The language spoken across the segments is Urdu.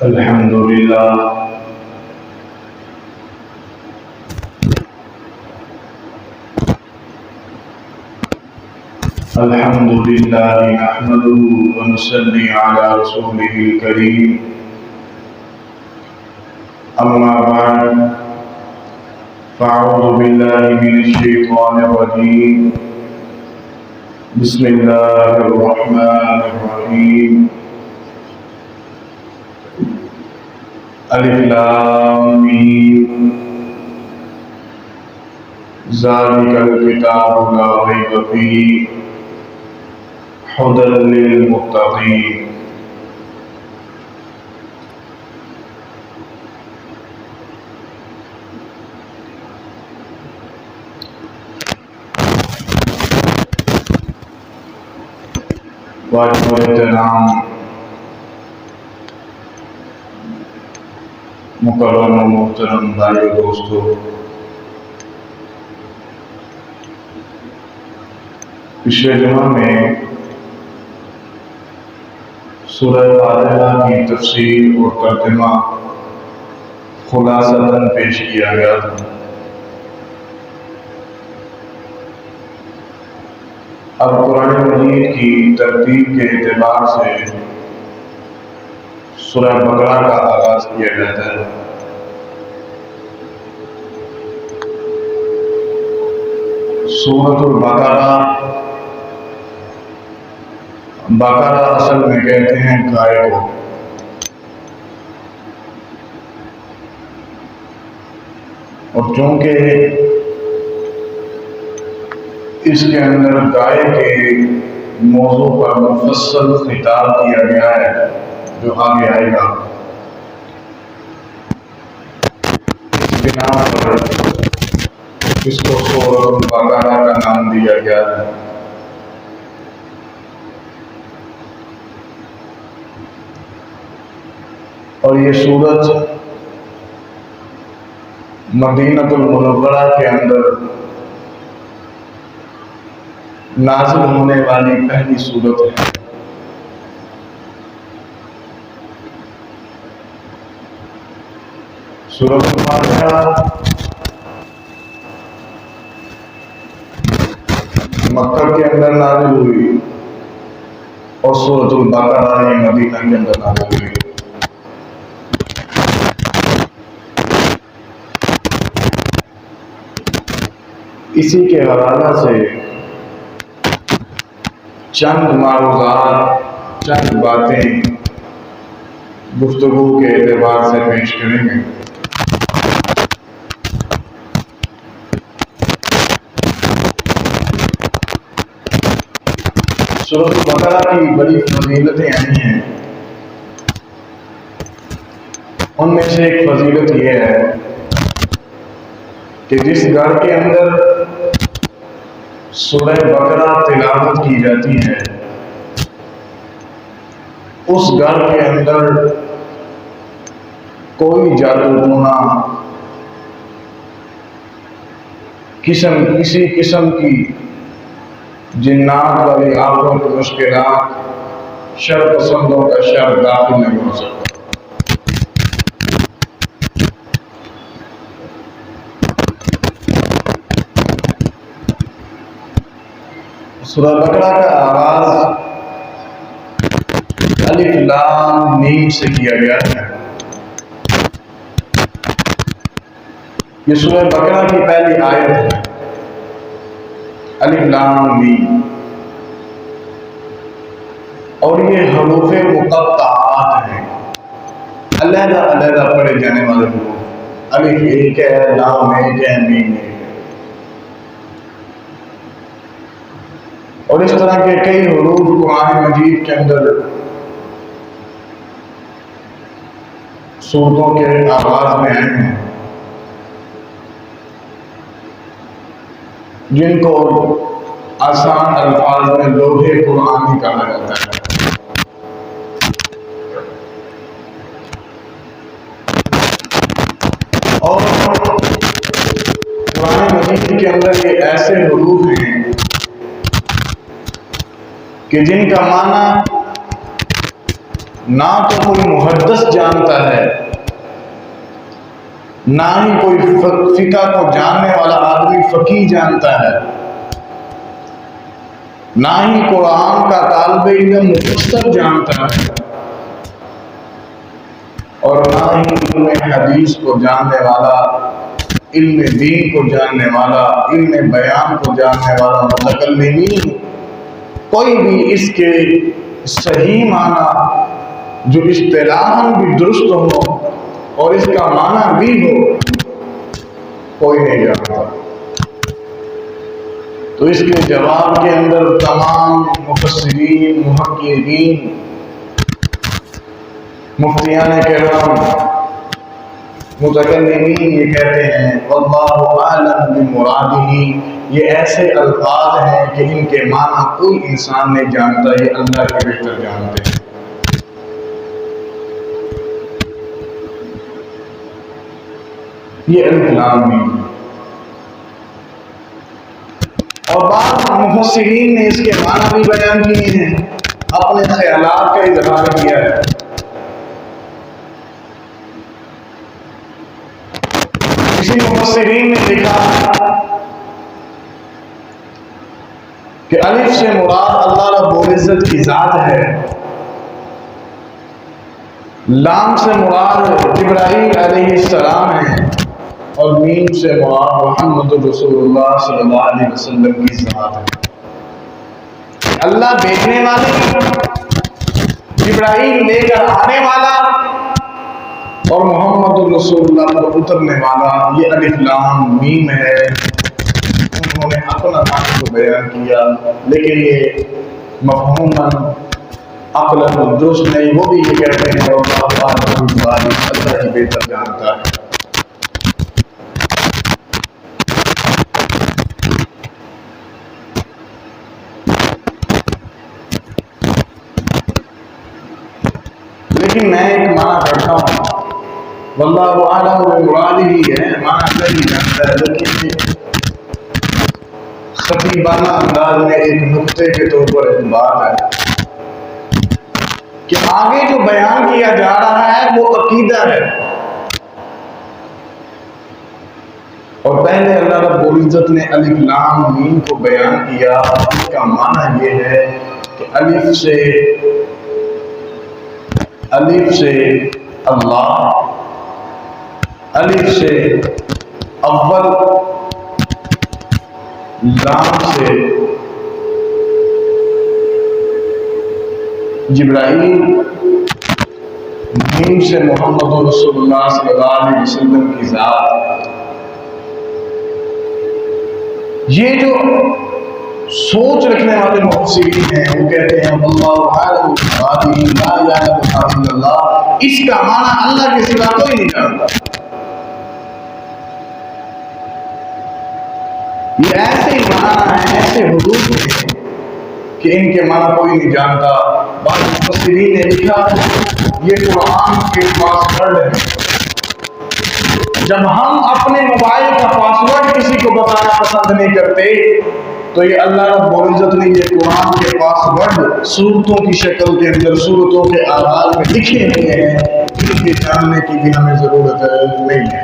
الحمد لله نحمده ونصلي على رسوله الكريم أما بعد فأعوذ بالله من الشيطان الرجيم بسم الله الرحمن الرحيم الف لام میم ذالک الکتاب لا ریب فیہ ھدی للمتقین۔ واجب احترام مکرم و محترم بھائی و دوستو، پچھلے جمعہ میں سورہ فاتحہ کی تفسیر اور ترجمہ خلاصتاً پیش کیا گیا تھا۔ اب قرآن مجید کی ترتیب کے اعتبار سے سورہ بقرہ کا آغاز کیا جاتا ہے۔ سورۃ البقرہ، بقرہ اصل میں کہتے ہیں گائے کو، اور چونکہ اس کے اندر گائے کے موضوع پر مفصل خطاب کیا گیا ہے جو آگے آئے گا، اس بنا پر اس کو سورۃ البقرہ کا نام دیا گیا ہے۔ اور یہ سورت مدینہ المنورہ کے اندر نازل ہونے والی پہلی سورت ہے۔ سورۃ الفاتحہ مکہ کے اندر نازل ہوئی اور سورۃ البقرہ یہ مدینہ کے اندر نازل ہوئی۔ اسی کے حوالہ سے چند معروضات، چند باتیں گفتگو کے اعتبار سے پیش کریں گے۔ سورۃ البقرہ کی بڑی فضیلتیں آئی ہیں، ان میں سے ایک فضیلت یہ ہے کہ جس گھر کے اندر سورہ بقرہ تلاوت کی جاتی ہے اس گھر کے اندر کوئی جادو ٹونا، کسی قسم کی جنات والی آنکھوں کی مشکلات، شر پسندوں کا شر داخل نہیں ہو سکتا۔ سورہ بقرہ کا آغاز الف لام میم سے کیا گیا ہے۔ یہ سورہ بقرہ کی پہلی آیت ہے، الف لام میم، اور یہ حروف مقطعات ہیں، علیحدہ علیحدہ پڑھے جانے والے حروف۔ الف ایک ہے، لام ایک ہے، میم ایک ہے، اور اس طرح کے کئی حروف قرآن مجید کے اندر سورتوں کے آغاز میں آئے ہیں، جن کو آسان الفاظ میں لوحے قرآنی کہا جاتا ہے۔ اور قرآن مجید کے اندر یہ ایسے حروف ہیں کہ جن کا معنی نہ تو کوئی محدث جانتا ہے، نہ ہی کوئی فقہ کو جاننے والا آدمی فقیہ جانتا ہے، نہ ہی قرآن کا طالب علم مفسر جانتا ہے، اور نہ ہی علم حدیث کو جاننے والا، علم دین کو جاننے والا، علم بیان کو جاننے والا متکلمین، کوئی بھی اس کے صحیح معنی جو اصطلاحاً بھی درست ہو اور اس کا معنی بھی ہو، کوئی نہیں جانتا۔ تو اس کے جواب کے اندر تمام مفسرین، محققین، مفتیان کرام، متکلمین یہ کہتے ہیں واللہ اعلم بمرادہ، یہ ایسے الفاظ ہیں کہ ان کے معنی کوئی انسان نہیں جانتا، یہ اللہ کے بہتر جانتے ہیں۔ یہ الف لام میم، اور بعض مفسرین نے اس کے معنی بھی بیان کیے ہیں، اپنے خیالات کا اظہار کیا ہے۔ کسی مفسرین نے لکھا کہ الف سے مراد اللہ رب العزت کی ذات ہے، لام سے مراد جبرائیل علیہ السلام ہے، اور میم سے مراد محمد رسول اللہ صلی اللہ علیہ وسلم کی ذات ہے۔ اللہ بھیجنے والے، جبرائیل لے کر آنے والا، اور محمد رسول اللہ پر اترنے والا، یہ الف لام میم ہے۔ انہوں نے اپنا معنی کو بیان کیا، لیکن یہ مفہوماً عقلاً درست نہیں۔ وہ بھی یہ کہتے ہیں اللہ ہی بہتر جانتا ہے۔ لیکن میں ایک معنی کرتا ہوں، واللہ اعلم بمرادہ ہے، معنی صحیح جانتا ہے، لیکن خطیبانہ انداز میں ایک نقطے کے طور پر ایک بات ہے کہ آگے جو بیان کیا جا رہا ہے وہ عقیدہ ہے، اور پہلے اللہ رب العزت نے الف لام میم کو بیان کیا۔ اس کا معنی یہ ہے کہ الف سے اللہ، الف سے اول، لام سے جبرائیل، میم سے محمد رسول اللہ صلی اللہ علیہ وسلم کی ذات۔ یہ جو سوچ رکھنے والے مفسرین ہیں وہ کہتے ہیں واللہ اعلم بمرادہ لا یعلمها الا اللہ، اس کا معنی اللہ کے سوا کوئی نہیں جانتا۔ یہ ایسے ہی معنی ہیں، ایسے حدود ہیں کہ ان کے معنی کوئی نہیں جانتا۔ بعض مفسرین نے لکھا یہ قرآن کے پاسورڈ ہے۔ جب ہم اپنے موبائل کا پاسورڈ کسی کو بتانا پسند نہیں کرتے تو یہ اللہ رب العزت نے یہ قرآن کے پاسورڈ صورتوں کی شکل کے اندر، صورتوں کے آغاز میں لکھے ہوئے ہیں، ان کے جاننے کی بھی ہمیں ضرورت نہیں ہے۔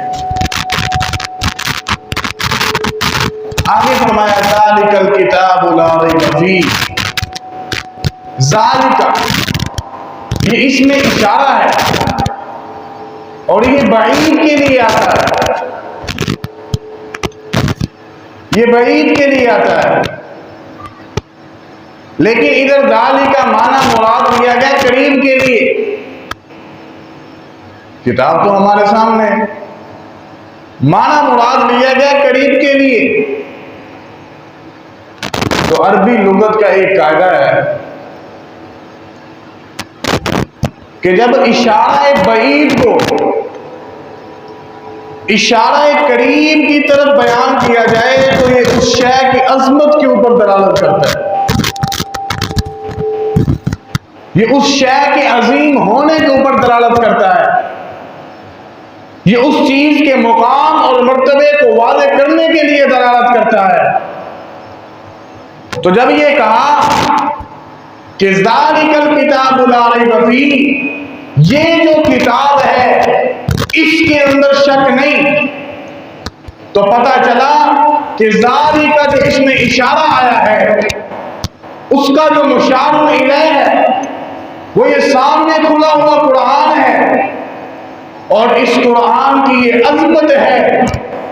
آگے فرمایا ذالک الکتاب لا ریب فیہ، ذالک یہ اس میں اشارہ ہے اور یہ بعید کے لیے آتا ہے، یہ بعید کے لیے آتا ہے، لیکن ادھر ذالک کا معنی مراد لیا گیا قریب کے لیے۔ کتاب تو ہمارے سامنے ہے، معنی مراد لیا گیا قریب کے لیے۔ تو عربی لغت کا ایک قاعدہ ہے کہ جب اشارہ بعید کو اشارہ قریب کی طرف بیان کیا جائے تو یہ اس شے کی عظمت کے اوپر دلالت کرتا ہے، یہ اس شے کے عظیم ہونے کے اوپر دلالت کرتا ہے، یہ اس چیز کے مقام اور مرتبے کو واضح کرنے کے لیے دلالت کرتا ہے۔ تو جب یہ کہا کہ ذالک الکتاب لا ریب فیہ، یہ جو کتاب ہے اس کے اندر شک نہیں، تو پتہ چلا کہ ذالک کا جو اس میں اشارہ آیا ہے اس کا جو مشار الیہ ہے وہ یہ سامنے کھلا ہوا قرآن ہے، اور اس قرآن کی یہ عظمت ہے،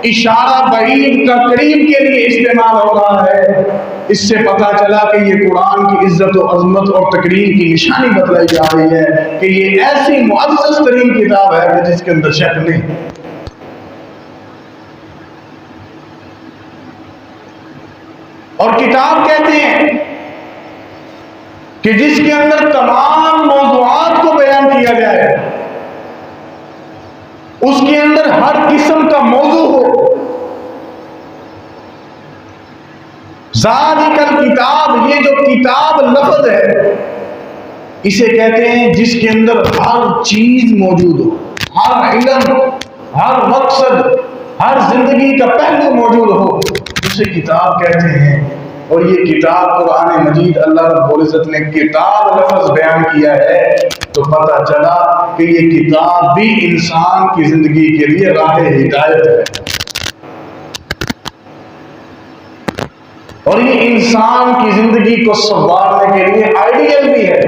اشارہ بعید کا قریب کے لیے استعمال ہو رہا ہے۔ اس سے پتہ چلا کہ یہ قرآن کی عزت و عظمت اور تکریم کی نشانی بتلائی جا رہی ہے کہ یہ ایسی معزز ترین کتاب ہے کہ جس کے اندر شک نہیں۔ اور کتاب کہتے ہیں کہ جس کے اندر تمام موضوعات کو بیان کیا جائے، اس کے اندر ہر قسم کا موضوع ہو۔ ذالک الکتاب، یہ جو کتاب لفظ ہے اسے کہتے ہیں جس کے اندر ہر چیز موجود ہو، ہر علم، ہر مقصد، ہر زندگی کا پہلو موجود ہو، اسے کتاب کہتے ہیں۔ اور یہ کتاب قرآن مجید اللہ رب العزت نے کتاب لفظ بیان کیا ہے، تو پتہ چلا کہ یہ کتاب بھی انسان کی زندگی کے لیے راہ ہدایت ہے، اور یہ انسان کی زندگی کو سنوارنے کے لیے آئیڈیل بھی ہے۔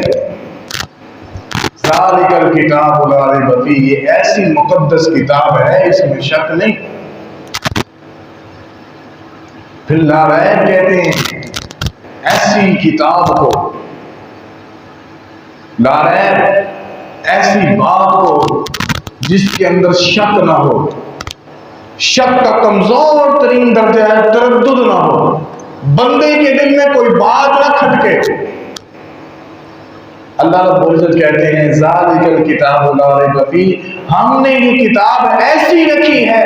ذالک الکتاب لا ریب فیہ، یہ ایسی مقدس کتاب ہے اس میں شک نہیں۔ پھر لا ریب کہتے ہیں ایسی کتاب کو، لا ریب ایسی بات کو جس کے اندر شک نہ ہو، شک کا کمزور ترین درجہ ہے تردد نہ ہو، بندے کے دل میں کوئی بات نہ کھٹکے۔ اللہ رب العزت کہتے ہیں ذالک الکتاب لا ریب فیہ، ہم نے یہ کتاب ایسی رکھی ہے،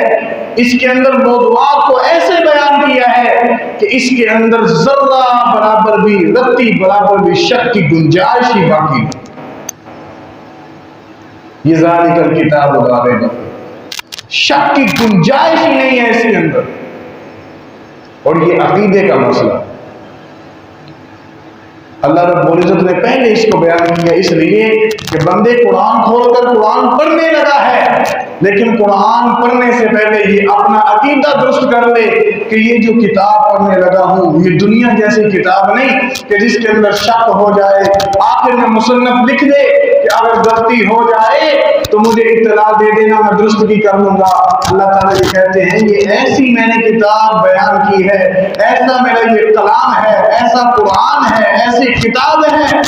اس کے اندر موضوعات کو ایسے بیان کیا ہے کہ اس کے اندر ذرہ برابر بھی، رتی برابر بھی شک کی گنجائش ہی باقی نہیں۔ یہ ذالک الکتاب لا ریب فیہ، شک کی گنجائش ہی نہیں ہے اس کے اندر۔ اور یہ عقیدے کا مسئلہ، اللہ رب العزت نے پہلے اس کو بیان کیا اس لیے کہ بندے قرآن کھول کر قرآن پڑھنے لگا ہے، لیکن قرآن پڑھنے سے پہلے یہ اپنا عقیدہ درست کر لے کہ یہ جو کتاب پڑھنے لگا ہوں یہ دنیا جیسی کتاب نہیں کہ جس کے اندر شک ہو جائے، آخر میں مصنف لکھ دے کہ اگر غلطی ہو جائے تو مجھے اطلاع دے دینا، میں درستگی کر لوں گا۔ اللہ تعالیٰ یہ کہتے ہیں یہ ایسی میں نے کتاب بیان کی ہے، ایسا میرا یہ کلام ہے، ایسا قرآن ہے، ایسی کتاب ہے،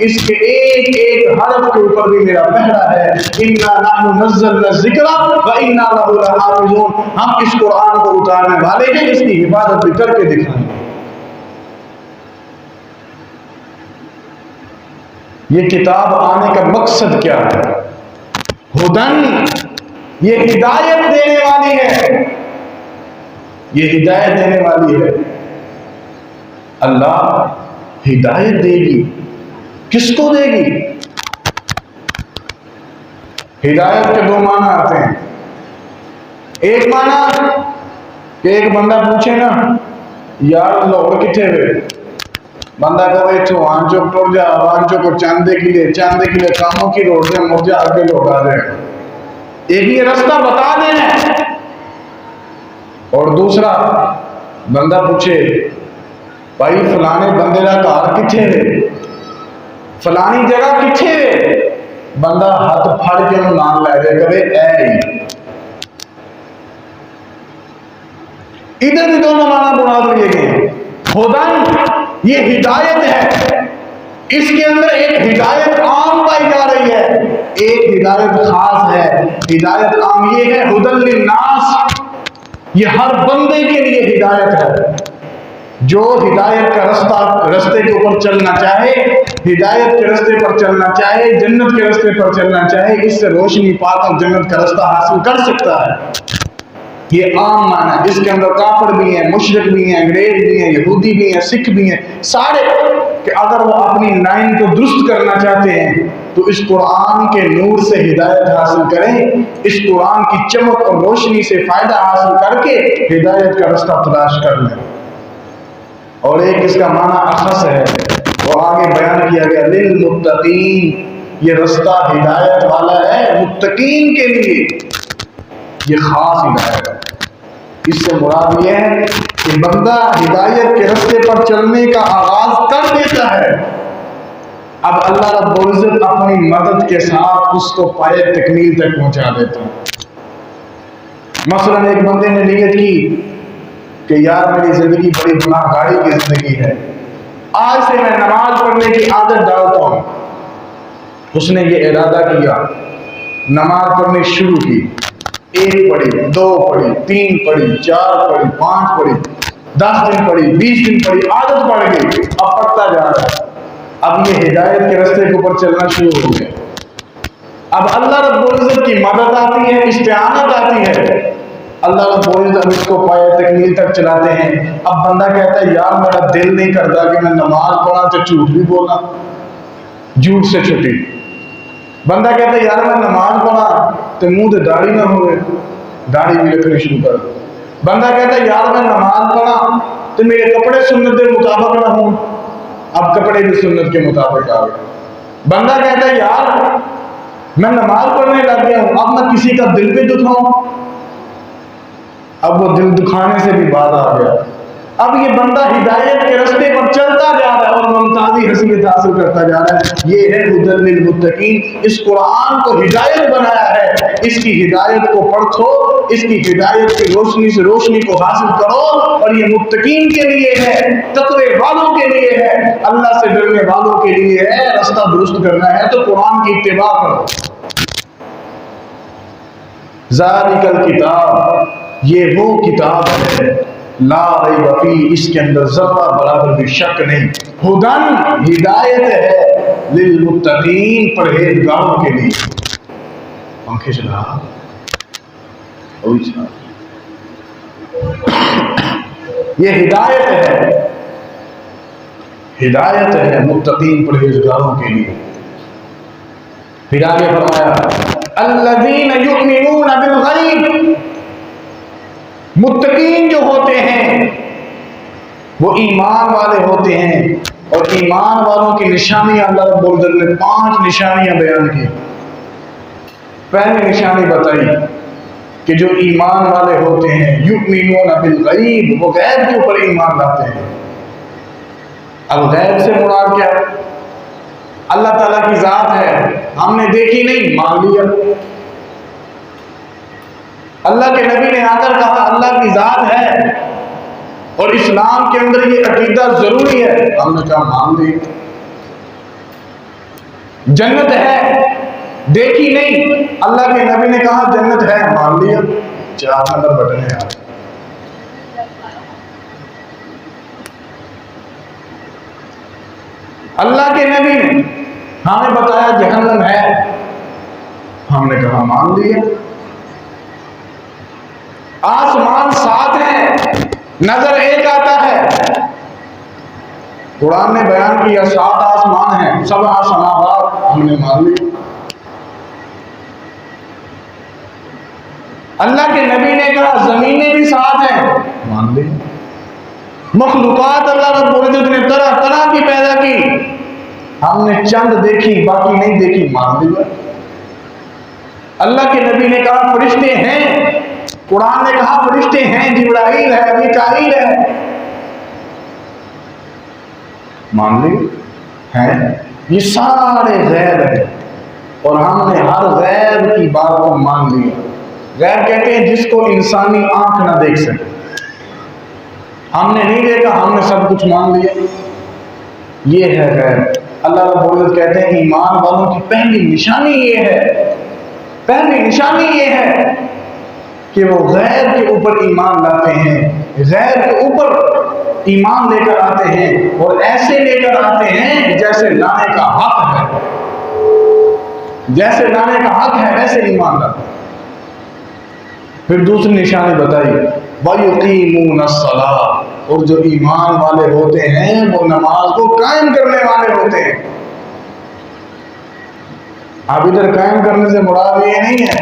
اس کے ایک ایک حرف کے اوپر بھی میرا پہرا ہے۔ اِنَّا نَحْنُ نَزَّلْنَا الذِّكْرَ وَإِنَّا لَهُ لَحَافِظُونَ، ہم اس قرآن کو اتارنے والے ہیں، اس کی حفاظت بھی کر کے دکھائیں گے۔ یہ کتاب آنے کا مقصد کیا ہے؟ ہدن، یہ ہدایت دینے والی ہے، یہ ہدایت دینے والی ہے۔ اللہ ہدایت دے گی، کس کو دے گی؟ ہدایت کے دو معنی آتے ہیں۔ ایک معنی کہ ایک بندہ پوچھے نا یار لاہور کتنے ہوئے، بندہ کہے تو وہاں چوک ٹوٹ جا، وہاں چوک چاندے کے لیے کاموں کی روڈ سے مر جا، آگے لوگ آ جائے۔ ایک یہ رستہ بتا دینا ہے، اور دوسرا بندہ پوچھے بھائی فلانے بندے کا گھر کتنے ہے، فلانی جگہ کتنے ہے، بندہ ہاتھ پھڑ کے انہوں نام لے جائے کرے اے ہی۔ ادھر بھی دونوں معنی بنا دیے گئے۔ ہدن یہ ہدایت ہے، اس کے اندر ایک ہدایت عام پائی جا رہی ہے، ایک ہدایت خاص ہے۔ ہدایت عام یہ ہے ہدن للناس، یہ ہر بندے کے لیے ہدایت ہے۔ جو ہدایت کا رستے کے اوپر چلنا چاہے، ہدایت کے رستے پر چلنا چاہے، جنت کے رستے پر چلنا چاہے، اس سے روشنی پا کر جنت کا رستہ حاصل کر سکتا ہے۔ یہ عام معنی ہے، اس کے اندر کافر بھی ہیں، مشرک بھی ہیں، انگریز بھی ہیں، یہودی بھی ہیں، سکھ بھی ہیں، سارے کہ اگر وہ اپنی لائن کو درست کرنا چاہتے ہیں تو اس قرآن کے نور سے ہدایت حاصل کریں، اس قرآن کی چمک اور روشنی سے فائدہ حاصل کر کے ہدایت کا رستہ تلاش کر لیں۔ اور ایک اس کا معنی اخص ہے، وہ آگے بیان کیا گیا للمتقین، یہ رستہ ہدایت والا ہے متقین کے لیے، یہ خاص ہدایت ہے۔ اس سے مراد یہ ہے کہ بندہ ہدایت کے رستے پر چلنے کا آغاز کر دیتا ہے، اب اللہ رب العزت اپنی مدد کے ساتھ اس کو پائے تکمیل تک پہنچا دیتا ہے۔ مثلا ایک بندے نے نیت کی کہ یار میری زندگی بڑی گناہ گاری کی زندگی ہے، آج سے میں نماز پڑھنے کی عادت ڈالتا ہوں۔ اس نے یہ ارادہ کیا، نماز پڑھنی شروع کی، 1 پڑھی، 2 پڑھی، 3 پڑھی، 4 پڑھی، 5 پڑھی، 10 دن پڑھی، 20 دن پڑھی، عادت پڑ گئی، اب پڑھتا جا رہا ہے۔ اب یہ ہدایت کے راستے کے اوپر چلنا شروع ہو گیا۔ اب اللہ رب العزت کی مدد آتی ہے، استعانت آتی ہے، اللہ رب العزت اس کو پائے تکمیل تک چلاتے ہیں۔ اب بندہ کہتا ہے یار میرا دل نہیں کرتا کہ میں نماز پڑھا تو جھوٹ بھی بولا، جھوٹ سے چھٹی۔ بندہ کہتا ہے یار میں نماز پڑھا تو منہ سے داڑھی نہ ہوئے، داڑھی بھی رکھنی شروع کر۔ بندہ کہتا ہے یار میں نماز پڑھا تو میرے کپڑے سنت کے مطابق نہ ہوں، اب کپڑے بھی سنت کے مطابق آ گئے۔ بندہ کہتا ہے یار میں نماز پڑھنے لگ گیا ہوں، اب میں کسی کا دل بھی دکھاؤں، اب وہ دل دکھانے سے بھی بعد آ گیا۔ اب یہ بندہ ہدایت کے راستے پر چلتا جا رہا ہے اور ممتازی حیثیت حاصل کرتا جا رہا ہے۔ یہ ہے ہدی للمتقین۔ اس قرآن کو ہدایت بنایا ہے، اس کی ہدایت کو پرکھو، اس کی ہدایت کی روشنی سے روشنی کو حاصل کرو، اور یہ متقین کے لیے ہے، تقوی والوں کے لیے ہے، اللہ سے ڈرنے والوں کے لیے ہے۔ راستہ درست کرنا ہے تو قرآن کی اتباع کرو۔ ذالک الکتاب، یہ وہ کتاب ہے، لا ریب فیہ، اس کے اندر ذرہ برابر بھی شک نہیں، ہدن، ہدایت ہے، للمتقین، پرہیزگاروں کے لیے۔ پنکھے چلا یہ ہدایت ہے، ہدایت ہے متقین پرہیزگاروں کے لیے۔ پھر آگے فرمایا الذین یؤمنون بالغیب، متقین جو ہوتے ہیں وہ ایمان والے ہوتے ہیں، اور ایمان والوں کی نشانیاں اللہ رب العزت نے 5 نشانیاں بیان کی۔ پہلی نشانی بتائی کہ جو ایمان والے ہوتے ہیں یؤمنون بالغیب، وہ غیب کے اوپر ایمان لاتے ہیں۔ اب غیب سے مراد کیا؟ اللہ تعالیٰ کی ذات ہے، ہم نے دیکھی نہیں، مان لیا۔ اللہ کے نبی نے آ کر کہا اللہ کی ذات ہے اور اسلام کے اندر یہ عقیدہ ضروری ہے، ہم نے کہا مان لی۔ جنت ہے، دیکھی نہیں، اللہ کے نبی نے کہا جنت ہے، مان لیا۔ 4 نمبر بٹن ہے۔ اللہ کے نبی نے ہمیں بتایا جہنم ہے، ہم نے کہا مان لیا۔ آسمان 7 ہے، نظر ایک آتا ہے، قرآن نے بیان کیا 7 آسمان ہیں، 7 سماوات، ہم نے مان لی۔ اللہ کے نبی نے کہا زمینیں بھی 7 ہیں، مان لی۔ مخلوقات اللہ رب العزت نے طرح طرح کی پیدا کی، ہم نے چند دیکھی باقی نہیں دیکھی، مان لیا۔ اللہ کے نبی نے کہا فرشتے ہیں، قرآن نے کہا فرشتے ہیں، جبرائیل ہے، میکائیل ہے، مان لی ہیں۔ یہ سارے غیب ہیں اور ہم نے ہر غیب کی بات کو مان لیا۔ غیب کہتے ہیں جس کو انسانی آنکھ نہ دیکھ سکے، ہم نے نہیں دیکھا، ہم نے سب کچھ مان لیا، یہ ہے غیب۔ اللہ رب العزت کہتے ہیں ایمان والوں کی پہلی نشانی یہ ہے، پہلی نشانی یہ ہے کہ وہ غیب کے اوپر ایمان لاتے ہیں، غیب کے اوپر ایمان لے کر آتے ہیں، اور ایسے لے کر آتے ہیں جیسے لانے کا حق ہے، جیسے لانے کا حق ہے ویسے ایمان لاتے ہیں۔ پھر دوسری نشانی بتائی وَيُقِيمُونَ الصَّلَاةَ، اور جو ایمان والے ہوتے ہیں وہ نماز کو قائم کرنے والے ہوتے ہیں۔ اب ادھر قائم کرنے سے مراد یہ نہیں ہے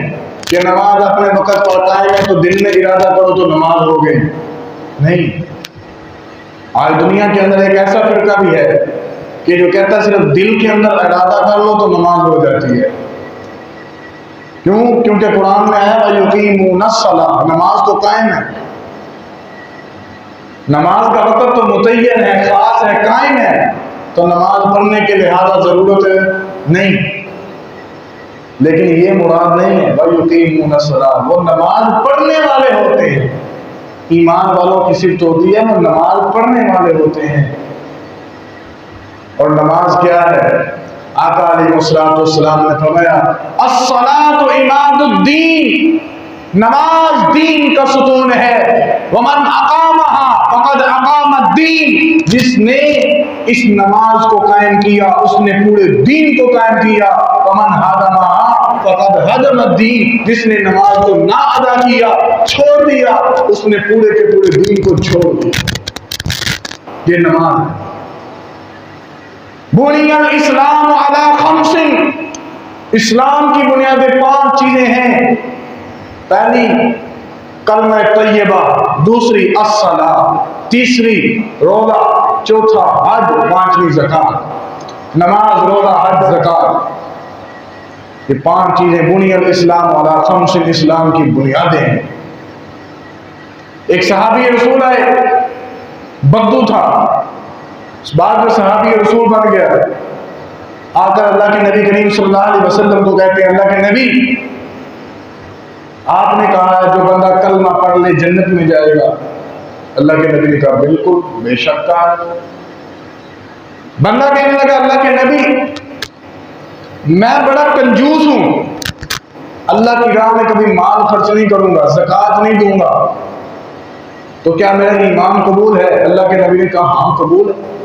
کہ نماز اپنے وقت پر قائم ہے تو دل میں ارادہ کرو تو نماز ہو گئی، نہیں۔ آج دنیا کے اندر ایک ایسا فرقہ بھی ہے کہ جو کہتا ہے صرف دل کے اندر ارادہ کر لو تو نماز ہو جاتی ہے. کیوں؟ کیونکہ قرآن میں آیا وَيُقِيمُونَ الصَّلَاةَ، نماز تو قائم ہے. نماز کا وقت تو متعین ہے، خاص ہے، قائم ہے، تو نماز پڑھنے کے لحاظ ضرورت نہیں. لیکن یہ مراد نہیں ہے وَيُقِيمُونَ الصَّلَاةَ، وہ نماز پڑھنے والے ہوتے ہیں. ایمان والوں کی صفت ہوتی ہے وہ نماز پڑھنے والے ہوتے ہیں. اور نماز کیا ہے؟ آقا علیہ السلام نے فرمایا الصلاۃ عماد الدین، نماز دین کا ستون ہے. ومن اقامها فقد اقام الدین، جس نے اس نماز کو قائم کیا اس نے پورے دین کو قائم کیا. ومن ہدمها فقد ہدم الدین، جس نے نماز کو نہ ادا کیا، چھوڑ دیا، اس نے پورے کے پورے دین کو چھوڑ دیا. یہ نماز ہے. بنی الاسلام علی خمس، اسلام کی بنیادیں 5 چیزیں ہیں. پہلی کلمہ طیبہ، دوسری الصلاۃ، تیسری روزہ، چوتھا حج، 5ویں زکات. نماز، روزہ، حج، زکات، یہ 5 چیزیں بنی الاسلام علی خمس، اسلام کی بنیادیں ہیں. ایک صحابی رسول آئے، بدو تھا، اس بعد میں صحابی رسول بن گیا. آ کر اللہ کے نبی کریم صلی اللہ علیہ وسلم کو کہتے ہیں اللہ کے نبی، آپ نے کہا ہے جو بندہ کلمہ پڑھ لے جنت میں جائے گا. اللہ کے نبی نے کہا بالکل، بے شک کہا. بندہ کہنے لگا اللہ کے نبی میں بڑا کنجوس ہوں، اللہ کی راہ میں کبھی مال خرچ نہیں کروں گا، زکوٰۃ نہیں دوں گا، تو کیا میرا ایمان قبول ہے؟ اللہ کے نبی نے کہا ہاں قبول ہے.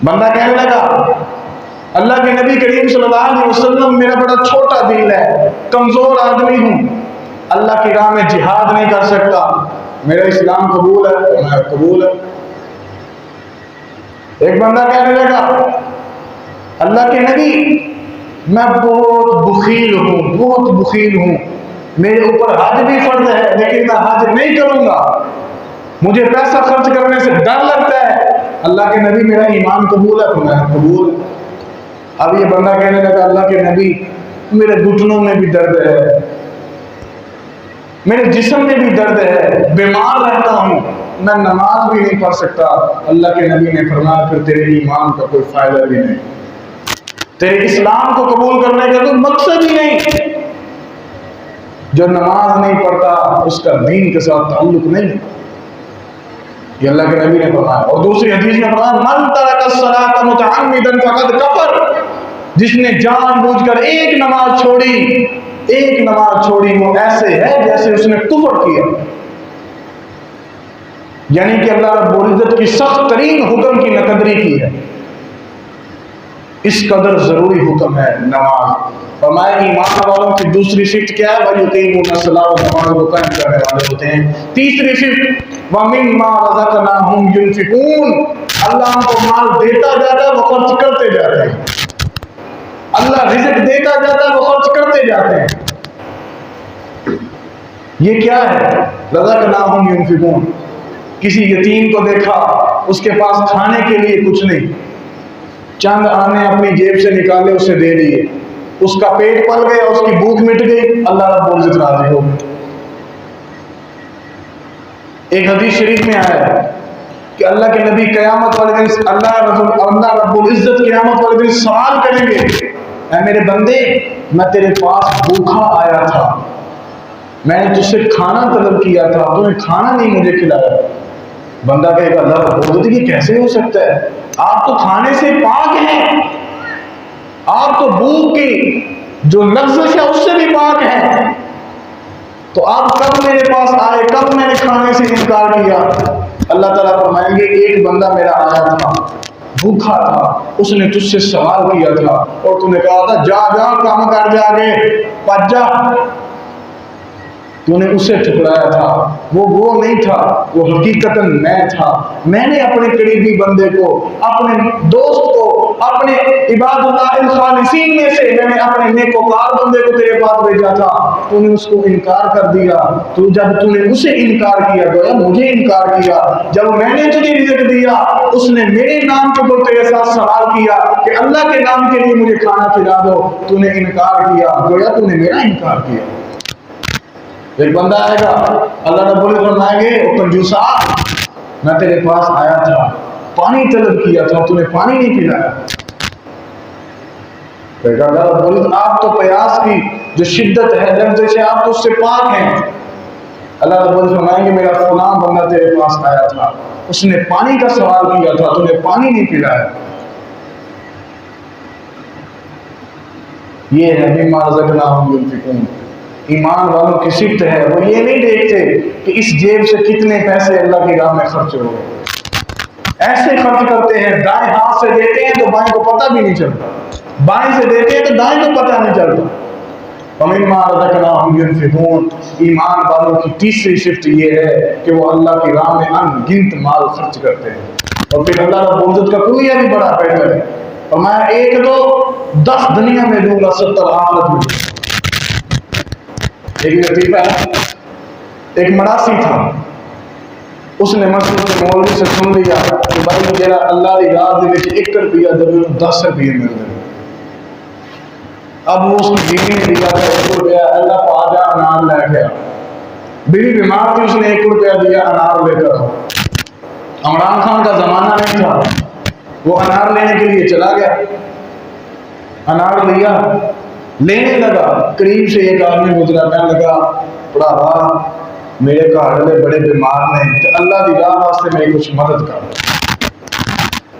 بندہ کہنے لگا اللہ کے نبی کریم صلی اللہ علیہ وسلم میرا بڑا چھوٹا دل ہے، کمزور آدمی ہوں، اللہ کی راہ میں جہاد نہیں کر سکتا، میرا اسلام قبول ہے؟ میں قبول ہے. ایک بندہ کہنے لگا اللہ کے نبی میں بہت بخیل ہوں، بہت بخیل ہوں، میرے اوپر حج بھی فرض ہے لیکن میں حج نہیں کروں گا، مجھے پیسہ خرچ کرنے سے ڈر لگتا ہے. اللہ کے نبی میرا ایمان قبول ہے؟ میں قبول ہے. اب یہ بندہ کہنے لگا اللہ کے نبی میرے گھٹنوں میں بھی درد ہے، میرے جسم میں بھی درد ہے، بیمار رہتا ہوں، میں نماز بھی نہیں پڑھ سکتا. اللہ کے نبی نے فرمایا پھر تیرے ایمان کا کوئی فائدہ بھی نہیں، تیرے اسلام کو قبول کرنے کا کوئی مقصد ہی نہیں. جو نماز نہیں پڑھتا اس کا دین کے ساتھ تعلق نہیں. یہ اللہ کے نبی نے فرمایا. اور دوسری حدیث میں فرمایا من ترک الصلاۃ متعمدا فقد کفر، جس نے جان بوجھ کر ایک نماز چھوڑی وہ ایسے ہے جیسے اس نے کفر کیا. یعنی کہ اللہ رب العزت کی سخت ترین حکم کی ناقدری کی ہے. اس قدر ضروری حکم ہے نماز. فرمایا ایمان والوں کی دوسری صفت کیا ہے؟ وَيُقِيمُونَ الصَّلَاةَ، نماز کو قائم کرنے والے ہوتے ہیں. تیسری صفت وَمِمَّا رَزَقْنَاهُمْ يُنْفِقُونَ، اللہ ان کو مال دیتا جاتا ہے وہ خرچ کرتے جاتے ہیں. اللہ رزق دیتا جاتا ہے وہ خرچ کرتے جاتے ہیں. یہ کیا ہے؟ رَزَقْنَاهُمْ يُنْفِقُونَ. کسی یتیم کو دیکھا اس کے پاس کھانے کے لیے کچھ نہیں، چند آنے اپنی جیب سے نکالے اسے دے دیے، اس کا پیٹ پل گیا، اس کی بھوک مٹ گئی، اللہ رب العزت راضی ہو گئے. ایک حدیث شریف میں آیا ہے کہ اللہ کے نبی قیامت والے دن اللہ رب العزت قیامت والے دن سوال کریں گے اے میرے بندے میں تیرے پاس بھوکا آیا تھا، میں نے تجھ سے کھانا طلب کیا تھا، تو نے کھانا نہیں مجھے کھلایا. بندہ کہے گا اللہ رب العزت یہ کیسے ہو سکتا ہے؟ آپ تو کھانے سے پاک ہیں، آپ تو بھوک کی جو لفظ ہے اس سے بھی پاک ہیں، تو آپ کب میرے پاس آئے، کب میں نے کھانے سے انکار کیا؟ اللہ تعالیٰ فرمائیں گے ایک بندہ میرا آیا تھا، بھوکا تھا، اس نے تجھ سے سوال کیا تھا اور تو نے کہا تھا جا جا کام کر جا کے پچ جا. تو نے اسے ٹھکرایا تھا، وہ نہیں تھا، وہ حقیقتاً میں تھا۔ میں نے اپنے قریبی بندے کو، اپنے دوست کو، اپنے عباد اللہ الخالصین میں سے میں نے اپنے نیکوکار بندے کو تیرے پاس بھیجا تھا، تو نے اس کو انکار کر دیا۔ تو جب تو نے اسے انکار کیا گویا مجھے انکار کیا۔ جب میں نے تجھے رزق دیا، اس نے میرے نام کے اوپر تیرے ساتھ سوال کیا کہ اللہ کے نام کے لیے مجھے کھانا کھلا دو، تو نے انکار کیا، گویا تو نے میرا انکار کیا۔ ایک بندہ آئے گا، اللہ رب العزت فرمائیں گے او کنجوسا، میں تیرے پاس آیا تھا، پانی طلب کیا تھا، تو نے پانی نہیں پلایا۔ اللہ رب العزت آپ تو پیاس کی جو شدت ہے، درد سے آپ تو اس سے پاک ہیں۔ اللہ رب العزت فرمائیں گے میرا فلاں بندہ تیرے پاس آیا تھا، اس نے پانی کا سوال کیا تھا، تو نے پانی نہیں پلایا۔ یہ ہے مما رزقناہم ينفقون۔ ایمان والوں کی صفت ہے، وہ یہ نہیں دیکھتے کہ اس جیب سے کتنے پیسے اللہ کی راہ میں خرچ ہو گئے، ایسے خرچ کرتے ہیں، دائیں ہاتھ سے دیتے ہیں تو بائیں کو پتہ بھی نہیں چلتا، بائیں سے دیتے ہیں تو دائیں کو پتہ نہیں چلتا۔ وَمِمَّا رَزَقْنَاهُمْ يُنْفِقُونَ۔ ایمان والوں کی تیسری صفت یہ ہے کہ وہ اللہ کی راہ میں ان گنت مال خرچ کرتے ہیں۔ اور پھر اللہ رب العزت کا کوئی بھی بڑا بہتر ہے، فرمایا ایک دو 10 دنیا میں دوں گا، 70 آخرت میں دوں گا۔ ایک لطیفہ ہے، ایک مراسی تھا، اس نے مسجد کے مولوی سے سن لیا کہ بھائی جرا اللہ کی راہ دے وچ 1 روپیہ دے 10 روپیے مل گئے۔ اب وہ اس کی بیوی نے دیا تھا 1 روپیہ، اللہ کو آ جا انار لے گیا۔ بیوی بیمار تھی، اس نے 1 روپیہ دیا انار لے کر۔ عمران خان کا زمانہ نہیں تھا، وہ انار لینے کے لیے چلا گیا، انار لیا، لینے لگا، قریب سے ایک آدمی گزرا، کہنے لگا بڑھاوا میرے گھر والے بڑے بیمار ہیں، تو اللہ کی راہ واسطے میری کچھ مدد کر۔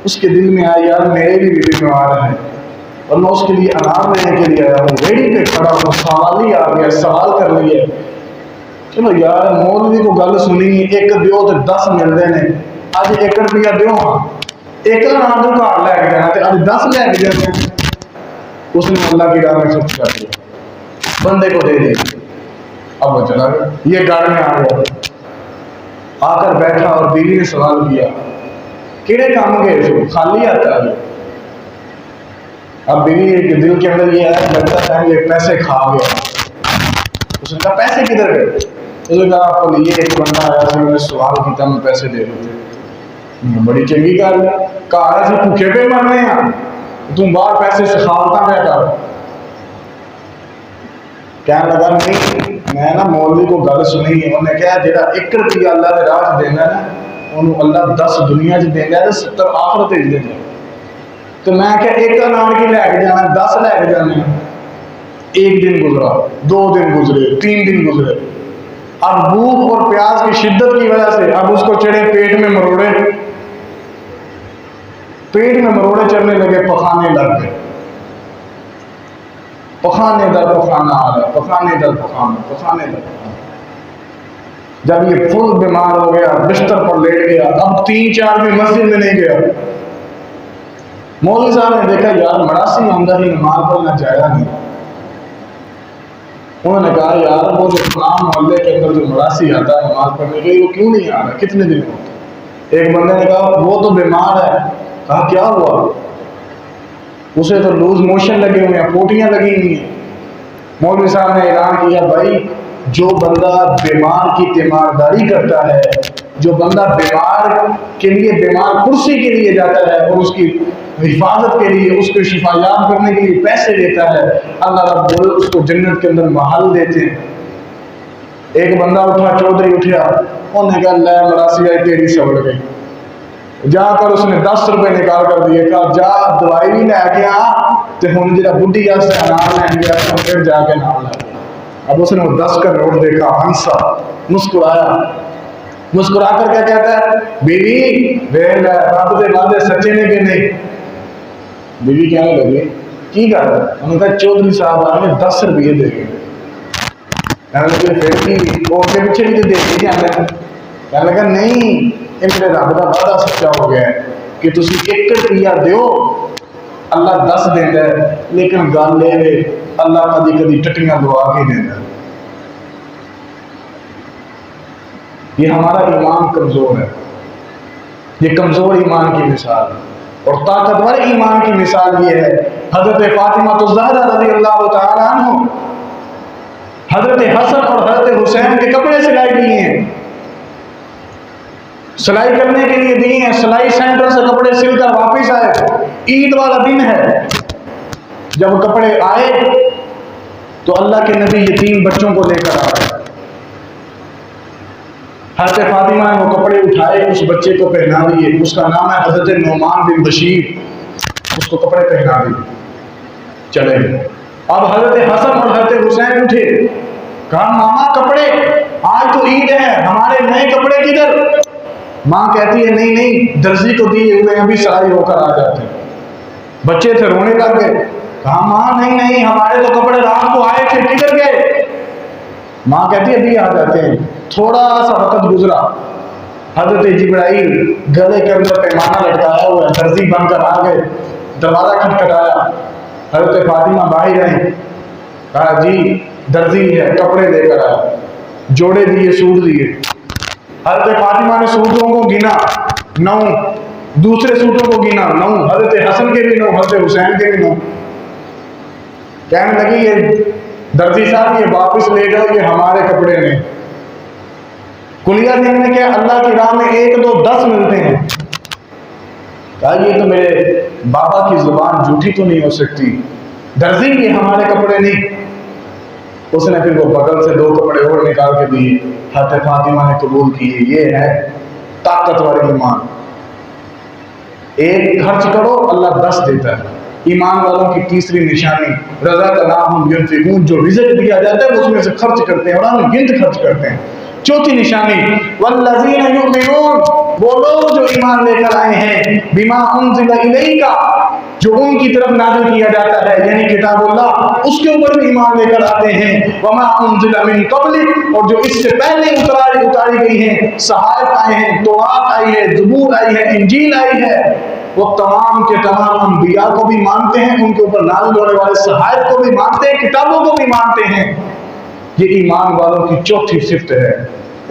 اس کے دل میں آیا یار میرے بھی بیمار ہیں اور میں اس کے لیے انار لینے کے لیے آیا ہوں، ریڑھی پہ کھڑا ہوں، سوال ہی آ گیا، سوال کر لیے، چلو یار مولوی کو گل سنی، 1 دیو تو 10 ملتے ہیں، اج 1 روپیہ دیو، ہاں 1 انار تو گھر لے کے جانا، تو اج 10 لے کے جاتے۔ اس نے اللہ کی راہ میں خرچ کر دیا، بندے کو دے دیا، اب وہ چلا گیا۔ یہ گھر میں آ گیا، آ کر بیٹھا اور بیوی نے سوال کیا کہڑے کام گئے تھے، خالی آتا ہے۔ اب بیوی کے دل کے اندر یہ ہے لگتا ہے یہ پیسے کھا گیا۔ اس نے کہا پیسے کدھر گئے؟ اس نے کہا آپ کو یہ ایک بندہ آیا تھا، میں نے سوال کیا، میں پیسے دے دیتے۔ بڑی چنگی گل ہے، گھر اسی بھوکے پہ مرنے ہیں، تم باہر پیسے سکھاوتا پہ کر۔ کہنے لگا نہیں، میں نا مولوی کو گل سنی، انہوں نے کہا جہاں 1 روپیہ اللہ کے راہ دینا ہے نا، انہوں اللہ 10 دنیا چ دینا ہے، 70 آخرت چ دینا ہے۔ تو میں کہ 1 انار کی لے کے جانا، 10 لے کے جانے۔ 1 دن گزرا، 2 دن گزرے، 3 دن گزرے، اب بھوک اور پیاس کی شدت کی وجہ سے اب اس کو چڑھے پیٹ میں مروڑے، پیٹ میں مروڑے چڑھنے لگے، پخانے لگ گئے، پخانے در پخانہ آ رہا، پخانے در پخانہ، پخانے در پخانہ۔ جب یہ فل بیمار ہو گیا، بستر پر لیٹ گیا، اب 3-4 دن مسجد میں نہیں گیا۔ مولوی صاحب نے دیکھا یار مراسی آمدہ ہی نماز پڑھنا چاہیے نہیں۔ انہوں نے کہا یار وہ جو فلاں محلے کے اندر جو مراسی آتا ہے نماز پڑھنے کے لیے، وہ کیوں نہیں آ رہا، کتنے دن ہوتے؟ ایک بندے نے کہا وہ تو بیمار ہے۔ کہا کیا ہوا؟ اسے تو لوز موشن لگے ہوئے ہیں، پوٹیاں لگی ہوئی ہیں۔ مولوی صاحب نے اعلان کیا بھائی جو بندہ بیمار کی تیمارداری کرتا ہے، جو بندہ بیمار کے لیے، بیمار کرسی کے لیے جاتا ہے اور اس کی حفاظت کے لیے، اس کو شفا یاب کرنے کے لیے پیسے دیتا ہے، اللہ رب العزت اس کو جنت کے اندر محل دیتے ہیں۔ ایک بندہ اٹھا، چودھری اٹھیا، انہوں نے کہا لے مراسی آئی تیری سوڑ گئی۔ جا کر اس نے 10 روپے نکال کر دیے، کہا جا دوائی بھی لے کے آ، تو ہوں جا بڈھی واسطے انار لین گیا، تو پھر جا کے نام لے گیا۔ اب اس نے وہ 10 کا نوٹ دیکھا، ہنسا، مسکرایا، مسکرا کر کیا کہتا ہے بیوی ویل رب دے وعدے سچے نے کہ نہیں؟ بیوی کہنے لگی کی کر رہا ہے؟ انہوں نے کہا چودھری صاحب آئے 10 روپیے دے گئے۔ کہنے لگے پھر کی وہ کے پیچھے بھی تو دے کے جانا ہے؟ کہنے لگا نہیں، یہ میرے رب کا وعدہ سچا ہو گیا ہے کہ تسی 1 روپیہ دیو، اللہ 10 دینا ہے، لیکن گل یہ ہے اللہ کدی کدی ٹٹیاں دعا کے دینا ہے۔ یہ ہمارا ایمان کمزور ہے، یہ کمزور ایمان کی مثال ہے۔ اور طاقتور ایمان کی مثال یہ ہے، حضرت فاطمہ الزہرا رضی اللہ تعالیٰ عنہ حضرت حسن اور حضرت حسین کے کپڑے سلائی کیے ہیں، سلائی کرنے کے لیے دیے ہیں، سلائی سینٹر سے کپڑے سل کر واپس آئے، عید والا دن ہے، جب کپڑے آئے تو اللہ کے نبی یتیم بچوں کو لے کر آئے۔ حضرت فاطمہ نے وہ کپڑے اٹھائے، اس بچے کو پہنا دیے، اس کا نام ہے حضرت نعمان بن بشیر، اس کو کپڑے پہنا دیے، چلے۔ اب حضرت حسن اور حضرت حسین اٹھے، کہا ماما کپڑے، آج تو عید ہے، ہمارے نئے کپڑے کدھر؟ ماں کہتی ہے نہیں نہیں، درزی کو دیے ہوئے ابھی سلائی ہو کر آ جاتے۔ بچے تھے، رونے لگ گئے، کہا ماں نہیں نہیں، ہمارے تو کپڑے رات کو آئے تھے، کدھر گئے؟ ماں کہتی ہے ابھی آ جاتے ہیں۔ تھوڑا سا وقت گزرا، حضرت جبرائیل گلے کے اندر پیمانہ لٹکایا ہوا ہے، درزی بن کر آ گئے، دروازہ کھٹکھٹایا، حضرت فاطمہ باہر آئیں، کہا جی درزی ہے، کپڑے لے کر آیا، جوڑے دیے، سوٹ دیے۔ حضرت فاطمہ نے سوٹوں کو گنا، 9، دوسرے سوٹوں کو گنا، 9، حضرت حسن کے بھی 9، حضرت حسین کے بھی 9۔ کہنے لگی یہ درزی صاحب یہ واپس لے جاؤ، یہ ہمارے کپڑے نہیں۔ کلیہ دن میں کیا اللہ کی راہ میں 1 2 10 ملتے ہیں۔ کہا یہ تو میرے بابا کی زبان جھوٹی تو نہیں ہو سکتی، درزی یہ ہمارے کپڑے نہیں۔ اس نے پھر وہ بغل سے 2 کپڑے اور نکال کے دیے، حضرت فاطمہ نے قبول کیے۔ یہ ہے طاقتور ایمان، ایک خرچ کرو اللہ 10 دیتا ہے۔ ایمان والوں کی تیسری نشانی رزقناہم ینفقون، جو رزق دیا جاتا ہے اس میں سے خرچ کرتے ہیں اور ہم گنت خرچ کرتے ہیں۔ چوتھی نشانی والذین یؤمنون، وہ لوگ جو ایمان لے کر آئے ہیں بما انزل الیک، جو ان کی طرف نازل کیا جاتا ہے یعنی کتاب اللہ، اس کے اوپر بھی ایمان لے کر آتے ہیں۔ وما انزل من قبلک، اور جو اس سے پہلے اتاری گئی ہیں، صحائف آئے ہیں، توراۃ آئی ہے، زبور آئی ہے، انجیل آئی ہے، وہ تمام کے تمام انبیاء کو بھی مانتے ہیں، ان کے اوپر نازل ہونے والے صحائف کو بھی مانتے ہیں، کتابوں کو بھی مانتے ہیں۔ یہ ایمان والوں کی چوتھی صفت ہے،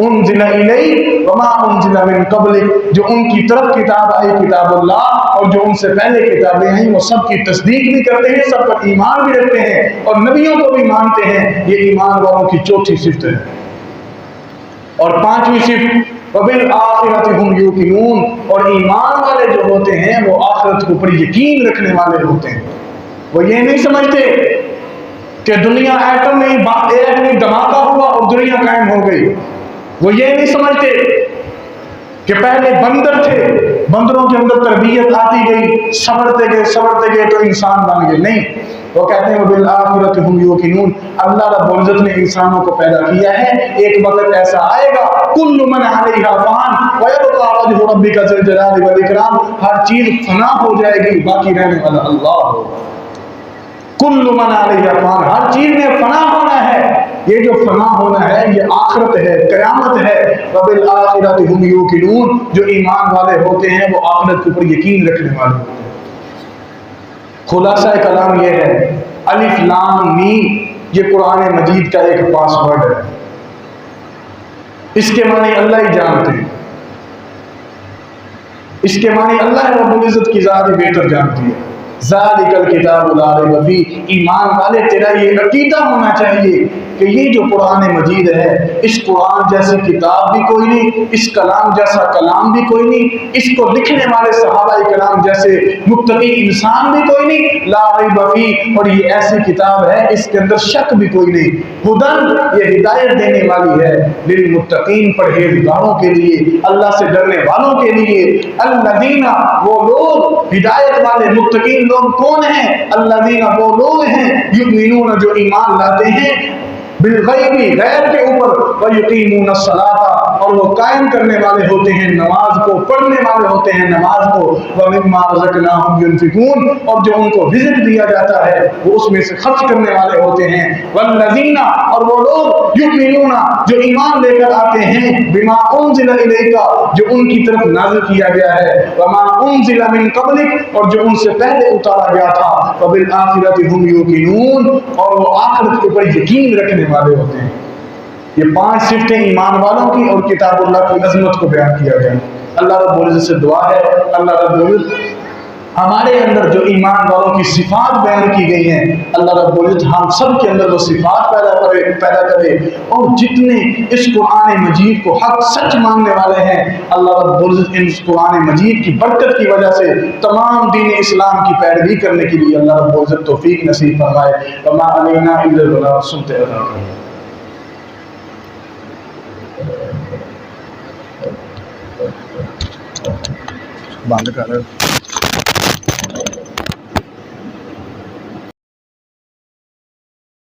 انزل الیک وما انزل من قبلک، جو ان کی طرف کتاب آئی کتاب اللہ اور جو ان سے پہلے کتابیں آئیں وہ سب کی تصدیق بھی کرتے ہیں، سب پر ایمان بھی رکھتے ہیں اور نبیوں کو بھی مانتے ہیں۔ یہ ایمان والوں کی چوتھی صفت ہے۔ اور 5ویں صفت وبالآخرۃ ھم یوقنون، اور ایمان والے جو ہوتے ہیں وہ آخرت کے اوپر یقین رکھنے والے ہوتے ہیں۔ وہ یہ نہیں سمجھتے کہ دنیا ایٹمی دھماکہ ہوا اور دنیا قائم ہو گئی، وہ یہ نہیں سمجھتے کہ پہلے بندر تھے، بندروں کے اندر تربیت آتی گئی، سبرتے گئے تو انسان بن گئے، نہیں، وہ کہتے ہیں وبالآخرۃ ھم یوقنون، اللہ رب العزت نے انسانوں کو پیدا کیا ہے، ایک وقت ایسا آئے گا کل من علیہا فان ویبقی وجہ ربک ذی الجلال والاکرام، ہر چیز فنا ہو جائے گی، باقی رہنے والا اللہ ہوگا۔ کل من علیہا فان، ہر چیز میں فنا ہونا ہے، یہ جو فنا ہونا ہے یہ آخرت ہے، قیامت ہے۔ وبالآخرۃ ھم یوقنون، جو ایمان والے ہوتے ہیں وہ آخرت کے اوپر یقین رکھنے والے ہوتے ہیں۔ خلاصہ کلام یہ ہے، الف لام میم یہ قرآن مجید کا ایک پاس ورڈ ہے، اس کے معنی اللہ ہی جانتے ہیں، اس کے معنی اللہ رب العزت کی ذات ہی بہتر جانتی ہے۔ ذالک الکتاب لا ریب فیہ، ایمان والے تیرا یہ عقیدہ ہونا چاہیے کہ یہ جو قرآن مجید ہے، اس قرآن جیسی کتاب بھی کوئی نہیں، اس کلام جیسا کلام بھی کوئی نہیں، اس کو لکھنے والے صحابہ کرام جیسے متقی انسان بھی کوئی نہیں، لا ریب فیہ، اور یہ ایسی کتاب ہے اس کے اندر شک بھی کوئی نہیں، ہدن یہ ہدایت دینے والی ہے، للمتقین پرہیزگاروں کے لیے، اللہ سے ڈرنے والوں کے لیے، الذین وہ لوگ، ہدایت والے متقین لوگ کون ہیں؟ الذین وہ لوگ ہیں یؤمنون جو ایمان لاتے ہیں بالغیب غیب کے اوپر، ویقیمون الصلاۃ اور وہ قائم کرنے والے ہوتے ہیں نماز کو، پڑھنے والے ہوتے ہیں نماز کو، ومما رزقناہم ینفقون اور جو ان کو رزق دیا جاتا ہے وہ اس میں سے خرچ کرنے والے ہوتے ہیں، والذین اور وہ لوگ یؤمنون جو ایمان لے کر آتے ہیں بما انزل الیک جو ان کی طرف نازل کیا گیا ہے، وما انزل من قبلک اور جو ان سے پہلے اتارا گیا تھا، وبالآخرۃ ھم یوقنون اور وہ آخرت کے اوپر یقین رکھنے والے ہوتے ہیں۔ یہ 5 صفتیں ایمان والوں کی اور کتاب اللہ کی عظمت کو بیان کیا گیا۔ اللہ رب العزت سے دعا ہے اللہ رب العزت ہمارے اندر جو ایمان والوں کی صفات بیان کی گئی ہیں، اللہ رب العزت ہم سب کے اندر وہ صفات پیدا کرے اور جتنے اس قرآن مجید کو حق سچ ماننے والے ہیں، اللہ رب العزت ان قرآن مجید کی برکت کی وجہ سے تمام دین اسلام کی پیروی کرنے کے لیے اللہ رب العزت توفیق نصیب فرمائے۔ وما علینا الا البلاغ، سنتے رہو۔ بند کر